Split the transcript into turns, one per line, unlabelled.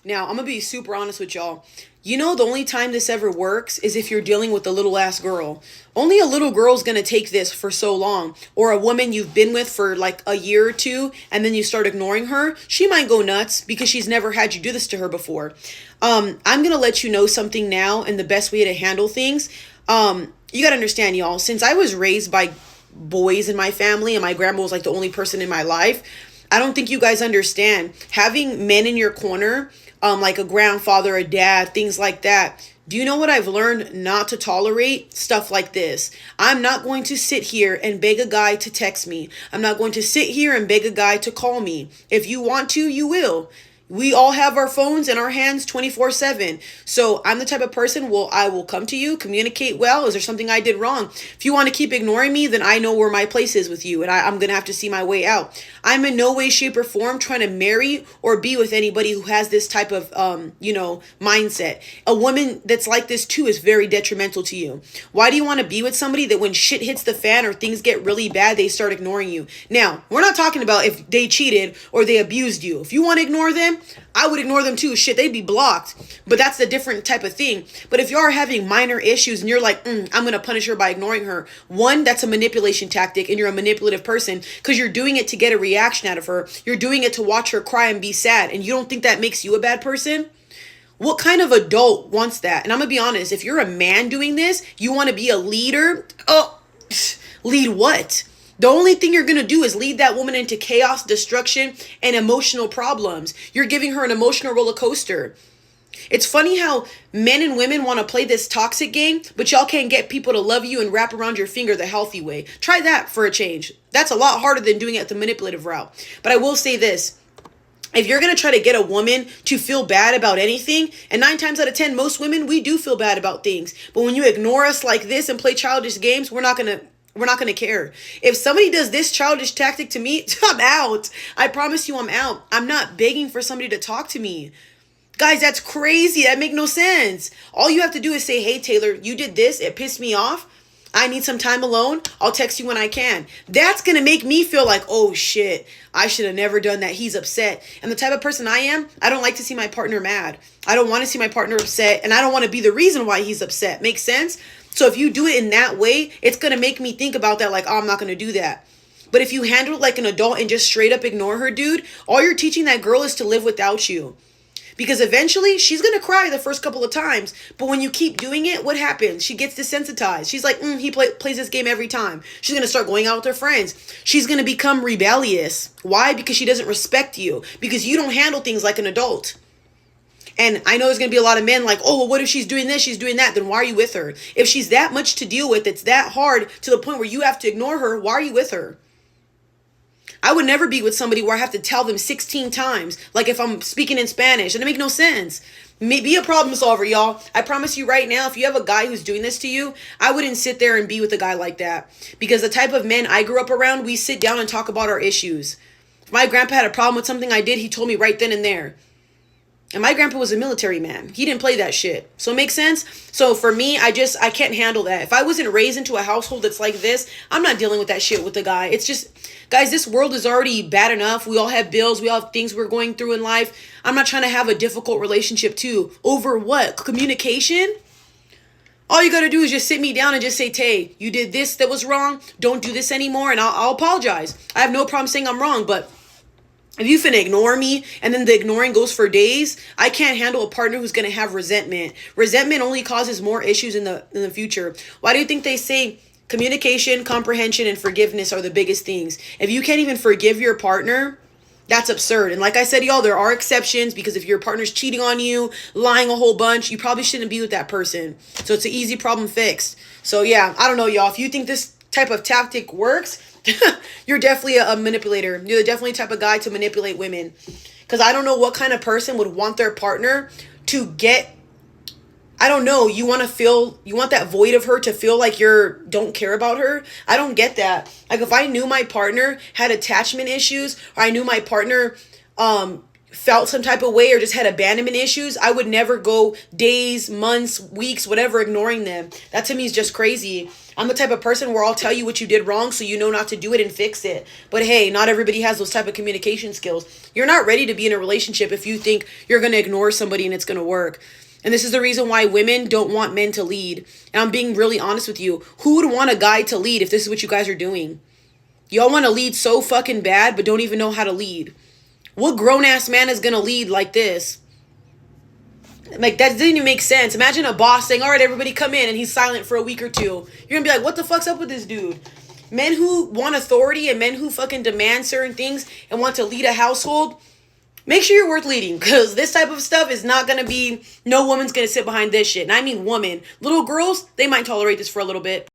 Now, I'm gonna be super honest with y'all. You know, the only time this ever works is if you're dealing with a little ass girl. Only a little girl's gonna take this for so long. Or a woman you've been with for like a year or two, and then you start ignoring her. She might go nuts because she's never had you do this to her before. I'm gonna let you know something now, and the best way to handle things. You gotta understand, y'all, since I was raised by boys in my family, and my grandma was like the only person in my life, I don't think you guys understand. Having men in your corner, like a grandfather, a dad, things like that. Do you know what I've learned not to tolerate? Stuff like this. I'm not going to sit here and beg a guy to text me. I'm not going to sit here and beg a guy to call me. If you want to, you will. We all have our phones in our hands 24/7. So I'm the type of person, I will come to you, communicate well. Is there something I did wrong? If you want to keep ignoring me, then I know where my place is with you, and I'm going to have to see my way out. I'm in no way, shape, or form trying to marry or be with anybody who has this type of, mindset. A woman that's like this too is very detrimental to you. Why do you want to be with somebody that when shit hits the fan or things get really bad, they start ignoring you? Now, we're not talking about if they cheated or they abused you. If you want to ignore them, I would ignore them too. Shit, they'd be blocked. But that's the different type of thing. But if you are having minor issues and you're like, I'm going to punish her by ignoring her. One, that's a manipulation tactic, and you're a manipulative person because you're doing it to get a reaction out of her. You're doing it to watch her cry and be sad. And you don't think that makes you a bad person? What kind of adult wants that? And I'm going to be honest. If you're a man doing this, you want to be a leader. Oh, lead what? The only thing you're going to do is lead that woman into chaos, destruction, and emotional problems. You're giving her an emotional roller coaster. It's funny how men and women want to play this toxic game, but y'all can't get people to love you and wrap around your finger the healthy way. Try that for a change. That's a lot harder than doing it the manipulative route. But I will say this. If you're going to try to get a woman to feel bad about anything, and 9 times out of 10, most women, we do feel bad about things. But when you ignore us like this and play childish games, we're not going to care. If somebody does this childish tactic to me, I'm out. I promise you I'm out. I'm not begging for somebody to talk to me. Guys, that's crazy. That makes no sense. All you have to do is say, hey, Taylor, you did this. It pissed me off. I need some time alone. I'll text you when I can. That's going to make me feel like, oh shit, I should have never done that. He's upset. And the type of person I am, I don't like to see my partner mad. I don't want to see my partner upset, and I don't want to be the reason why he's upset. Makes sense? So if you do it in that way, it's going to make me think about that like, oh, I'm not going to do that. But if you handle it like an adult and just straight up ignore her, dude, all you're teaching that girl is to live without you. Because eventually she's going to cry the first couple of times. But when you keep doing it, what happens? She gets desensitized. She's like, he plays this game every time. She's going to start going out with her friends. She's going to become rebellious. Why? Because she doesn't respect you. Because you don't handle things like an adult. And I know there's going to be a lot of men like, oh, well, what if she's doing this, she's doing that? Then why are you with her? If she's that much to deal with, it's that hard to the point where you have to ignore her, why are you with her? I would never be with somebody where I have to tell them 16 times, like if I'm speaking in Spanish. And it makes no sense. Be a problem solver, y'all. I promise you right now, if you have a guy who's doing this to you, I wouldn't sit there and be with a guy like that. Because the type of men I grew up around, we sit down and talk about our issues. If my grandpa had a problem with something I did, he told me right then and there. And my grandpa was a military man. He didn't play that shit. So it makes sense? So for me, I can't handle that. If I wasn't raised into a household that's like this, I'm not dealing with that shit with the guy. It's just, guys, this world is already bad enough. We all have bills. We all have things we're going through in life. I'm not trying to have a difficult relationship too. Over what? Communication? All you got to do is just sit me down and just say, Tay, you did this that was wrong. Don't do this anymore. And I'll apologize. I have no problem saying I'm wrong, but if you finna ignore me and then the ignoring goes for days, I can't handle a partner who's going to have resentment. Resentment only causes more issues in the future. Why do you think they say communication, comprehension, and forgiveness are the biggest things? If you can't even forgive your partner, that's absurd. And like I said, y'all, there are exceptions, because if your partner's cheating on you, lying a whole bunch, you probably shouldn't be with that person. So it's an easy problem fixed. So yeah, I don't know, y'all. If you think this type of tactic works, you're definitely a manipulator. You're definitely the type of guy to manipulate women. Because I don't know what kind of person would want their partner to get, I don't know, you want that void of her to feel like don't care about her. I don't get that. Like if I knew my partner had attachment issues, or I knew my partner, felt some type of way or just had abandonment issues, I would never go days, months, weeks, whatever, ignoring them. That to me is just crazy. I'm the type of person where I'll tell you what you did wrong so you know not to do it and fix it. But hey, not everybody has those type of communication skills. You're not ready to be in a relationship if you think you're going to ignore somebody and it's going to work. And this is the reason why women don't want men to lead. And I'm being really honest with you. Who would want a guy to lead if this is what you guys are doing? Y'all want to lead so fucking bad but don't even know how to lead. What grown-ass man is going to lead like this? Like, that doesn't even make sense. Imagine a boss saying, all right, everybody come in, and he's silent for a week or two. You're going to be like, what the fuck's up with this dude? Men who want authority and men who fucking demand certain things and want to lead a household, make sure you're worth leading, because this type of stuff is not going to be, no woman's going to sit behind this shit. And I mean woman. Little girls, they might tolerate this for a little bit.